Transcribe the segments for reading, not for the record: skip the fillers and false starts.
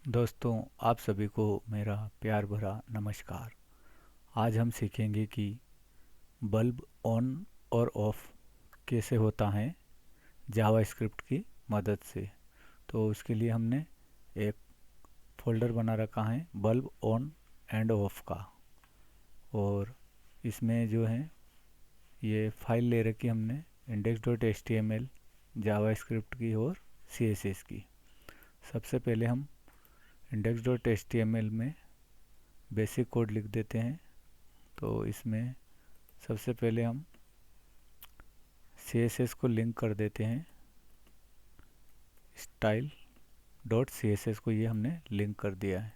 दोस्तों, आप सभी को मेरा प्यार भरा नमस्कार। आज हम सीखेंगे कि बल्ब ऑन और ऑफ कैसे होता है जावास्क्रिप्ट की मदद से। तो उसके लिए हमने एक फ़ोल्डर बना रखा है बल्ब ऑन एंड ऑफ का, और इसमें जो है ये फाइल ले रखी हमने index.html जावास्क्रिप्ट की और CSS की। सबसे पहले हम index.html में बेसिक कोड लिख देते हैं। तो इसमें सबसे पहले हम CSS को लिंक कर देते हैं, स्टाइल डॉट CSS को ये हमने लिंक कर दिया है।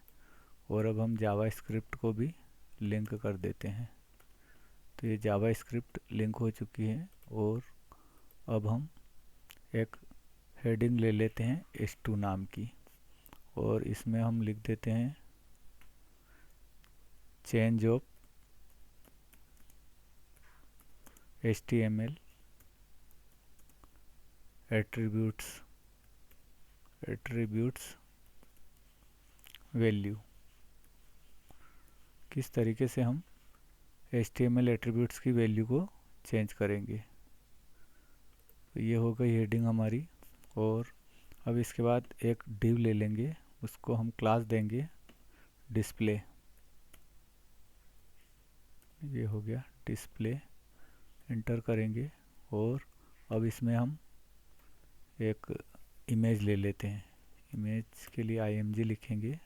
और अब हम जावास्क्रिप्ट को भी लिंक कर देते हैं। तो ये जावास्क्रिप्ट लिंक हो चुकी है। और अब हम एक हेडिंग ले लेते हैं h2 नाम की, और इसमें हम लिख देते हैं change of HTML attributes value. किस तरीके से हम HTML एट्रीब्यूट्स की वैल्यू को चेंज करेंगे। तो ये हो गई हेडिंग हमारी। और अब इसके बाद एक डिव ले लेंगे, उसको हम क्लास देंगे डिस्प्ले। ये हो गया डिस्प्ले, इंटर करेंगे। और अब इसमें हम एक इमेज ले लेते हैं। इमेज के लिए img लिखेंगे।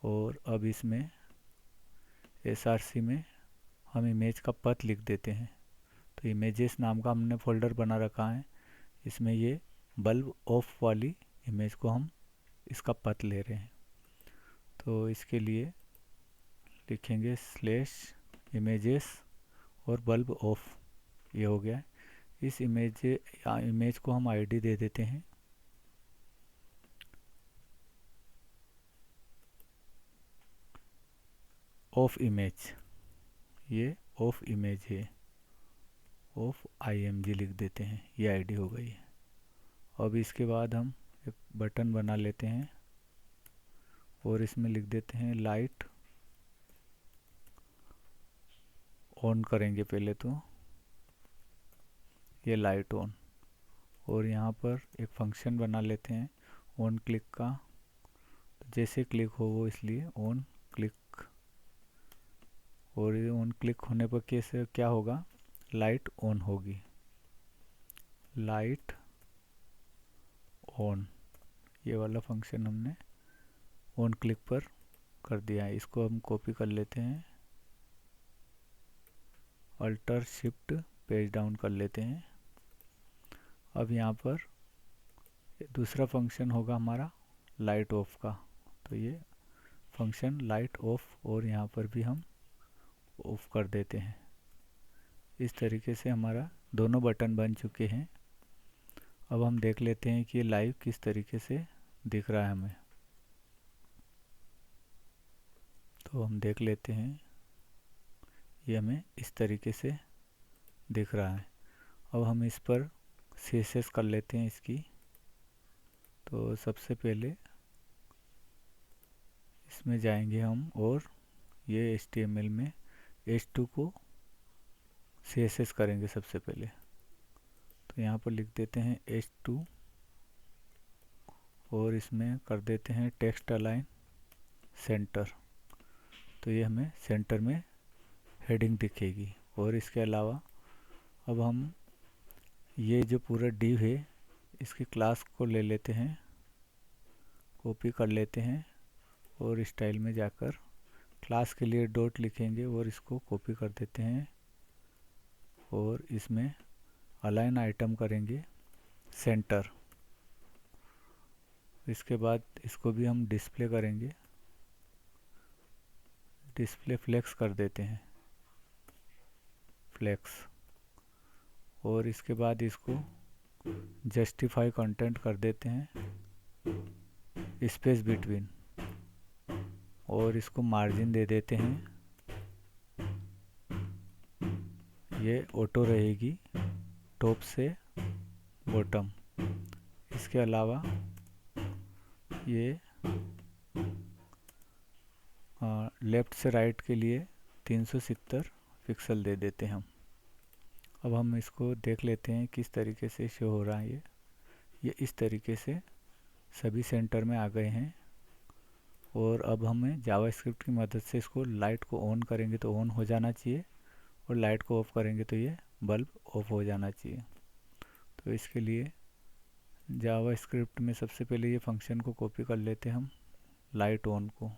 और अब इसमें src में हम इमेज का पथ लिख देते हैं। तो इमेजेस नाम का हमने फ़ोल्डर बना रखा है, इसमें ये बल्ब ऑफ वाली इमेज को हम इसका पथ ले रहे हैं। तो इसके लिए लिखेंगे स्लैश इमेजेस और बल्ब ऑफ। ये हो गया। इस इमेज को हम आईडी दे देते हैं ऑफ इमेज। ये ऑफ इमेज है, ऑफ img लिख देते हैं, ये आईडी हो गई है। अब इसके बाद हम एक बटन बना लेते हैं और इसमें लिख देते हैं लाइट ऑन करेंगे पहले। तो ये लाइट ऑन। और यहाँ पर एक फंक्शन बना लेते हैं ऑन क्लिक का। तो जैसे क्लिक हो वो इसलिए ऑन क्लिक। और ये ऑन क्लिक होने पर कैसे क्या होगा, लाइट ऑन होगी। लाइट ऑन, ये वाला फंक्शन हमने ऑन क्लिक पर कर दिया है। इसको हम कॉपी कर लेते हैं, अल्टर शिफ्ट पेज डाउन कर लेते हैं। अब यहाँ पर दूसरा फंक्शन होगा हमारा लाइट ऑफ का। तो ये फंक्शन लाइट ऑफ, और यहाँ पर भी हम ऑफ कर देते हैं। इस तरीके से हमारा दोनों बटन बन चुके हैं। अब हम देख लेते हैं कि ये लाइव किस तरीके से दिख रहा है हमें। तो हम देख लेते हैं, ये हमें इस तरीके से दिख रहा है। अब हम इस पर CSS कर लेते हैं इसकी। तो सबसे पहले इसमें जाएंगे हम, और ये HTML में h2 को CSS करेंगे सबसे पहले। तो यहाँ पर लिख देते हैं h2, और इसमें कर देते हैं टेक्स्ट अलाइन सेंटर। तो ये हमें सेंटर में हेडिंग दिखेगी। और इसके अलावा अब हम ये जो पूरा डिव है इसकी क्लास को ले लेते हैं, कॉपी कर लेते हैं, और स्टाइल में जाकर क्लास के लिए डॉट लिखेंगे और इसको कॉपी कर देते हैं। और इसमें अलाइन आइटम करेंगे सेंटर। इसके बाद इसको भी हम डिस्प्ले करेंगे, डिस्प्ले फ्लेक्स कर देते हैं, फ्लेक्स। और इसके बाद इसको जस्टिफाई कंटेंट कर देते हैं, स्पेस बिटवीन। और इसको मार्जिन दे देते हैं, ये ऑटो रहेगी टॉप से बॉटम। इसके अलावा ये लेफ़्ट से राइट के लिए 370 पिक्सल दे देते हैं हम। अब हम इसको देख लेते हैं किस तरीके से शो हो रहा है। ये इस तरीके से सभी सेंटर में आ गए हैं। और अब हमें जावास्क्रिप्ट की मदद से इसको लाइट को ऑन करेंगे तो ऑन हो जाना चाहिए, और लाइट को ऑफ करेंगे तो ये बल्ब ऑफ हो जाना चाहिए। तो इसके लिए जावास्क्रिप्ट में सबसे पहले ये फंक्शन को कॉपी कर लेते हैं हम, लाइट ऑन को,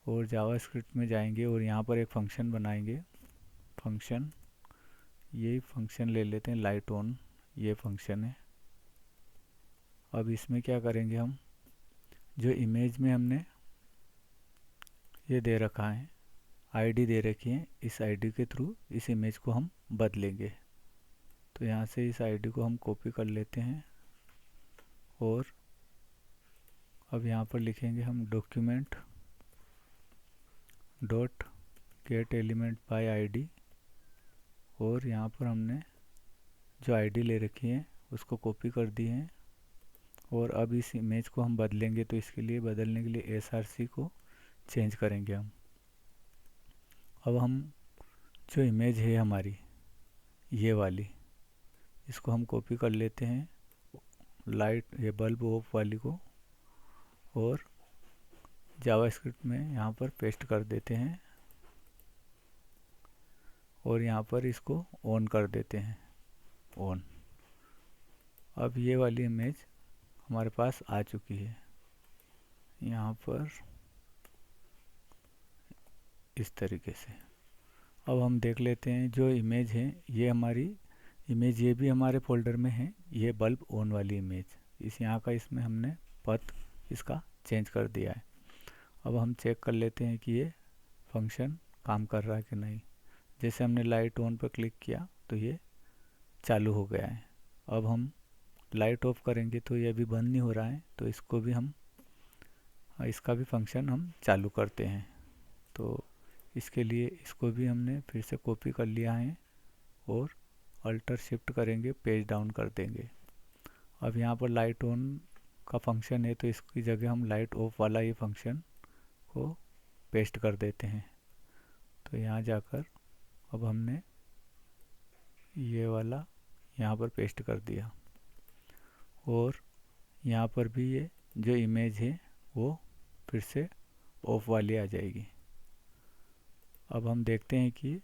और जावास्क्रिप्ट में जाएंगे और यहाँ पर एक फंक्शन बनाएंगे। फंक्शन, यही फंक्शन ले लेते हैं, लाइट ऑन, ये फंक्शन है। अब इसमें क्या करेंगे, हम जो इमेज में हमने ये दे रखा है, आईडी दे रखी है, इस आईडी के थ्रू इस इमेज को हम बदलेंगे। तो यहाँ से इस आईडी को हम कॉपी कर लेते हैं, और अब यहाँ पर लिखेंगे हम document dot gate element by ID, और यहाँ पर हमने जो आईडी ले रखी है उसको कॉपी कर दी है। और अब इस इमेज को हम बदलेंगे, तो इसके लिए बदलने के लिए src को चेंज करेंगे हम। अब हम जो इमेज है हमारी ये वाली, इसको हम कॉपी कर लेते हैं, लाइट ये बल्ब ऑफ वाली को, और जावास्क्रिप्ट में यहाँ पर पेस्ट कर देते हैं, और यहाँ पर इसको ऑन कर देते हैं, ऑन। अब ये वाली इमेज हमारे पास आ चुकी है। यहाँ पर इस तरीके से अब हम देख लेते हैं जो इमेज है, ये हमारी इमेज ये भी हमारे फोल्डर में है, ये बल्ब ऑन वाली इमेज। इस यहाँ का इसमें हमने पथ इसका चेंज कर दिया है। अब हम चेक कर लेते हैं कि ये फंक्शन काम कर रहा है कि नहीं। जैसे हमने लाइट ऑन पर क्लिक किया तो ये चालू हो गया है। अब हम लाइट ऑफ करेंगे तो ये अभी बंद नहीं हो रहा है, तो इसको भी हम इसका भी फंक्शन हम चालू करते हैं। तो इसके लिए इसको भी हमने फिर से कॉपी कर लिया है, और अल्टर शिफ्ट करेंगे, पेज डाउन कर देंगे। अब यहाँ पर लाइट ऑन का फंक्शन है, तो इसकी जगह हम लाइट ऑफ वाला ये फंक्शन को पेस्ट कर देते हैं। तो यहाँ जाकर अब हमने ये वाला यहाँ पर पेस्ट कर दिया, और यहाँ पर भी ये जो इमेज है वो फिर से ऑफ वाली आ जाएगी। अब हम देखते हैं कि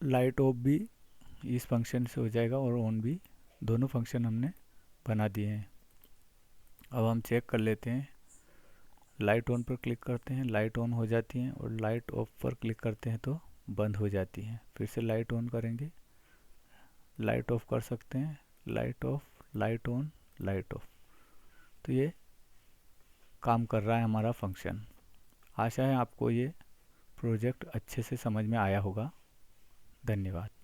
लाइट ऑफ भी इस फंक्शन से हो जाएगा, और ऑन भी, दोनों फंक्शन हमने बना दिए हैं। अब हम चेक कर लेते हैं, लाइट ऑन पर क्लिक करते हैं, लाइट ऑन हो जाती हैं, और लाइट ऑफ पर क्लिक करते हैं तो बंद हो जाती हैं। फिर से लाइट ऑन करेंगे, लाइट ऑफ कर सकते हैं, light of, light on, light of. तो ये काम कर रहा है हमारा फंक्शन। आशा है आपको ये प्रोजेक्ट अच्छे से समझ में आया होगा। धन्यवाद।